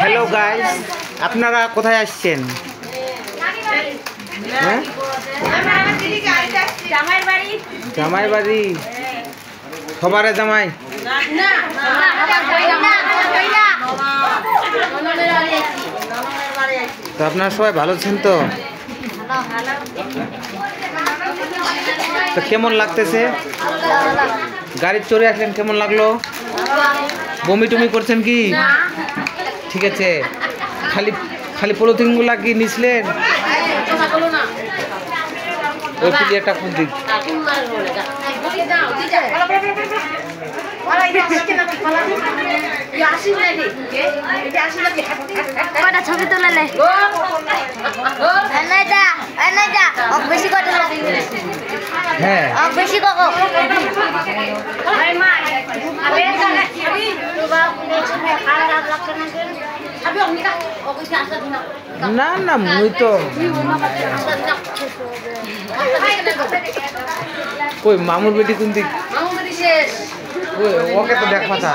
Hello guys, আপনারা কোথায় আসছেন? হ্যাঁ, জামাই বাড়ি। সবারে জামাই। তো আপনারা সবাই ভালো আছেন তো? তো কেমন লাগতেছে? গাড়ির চড়ে আসলেন, কেমন লাগলো? বমি টমি করছেন কি? ঠিক আছে, খালি খালি পলিথিনগুলা কি নিছিলেন? ওই প্লেয়ারটা কোন দিক? ছবি তোলালে বেশি কথা হ্যাঁ, বেশি না না মুই তো কই মামুর বেটি কোন দিক? ওকে তো দেখা था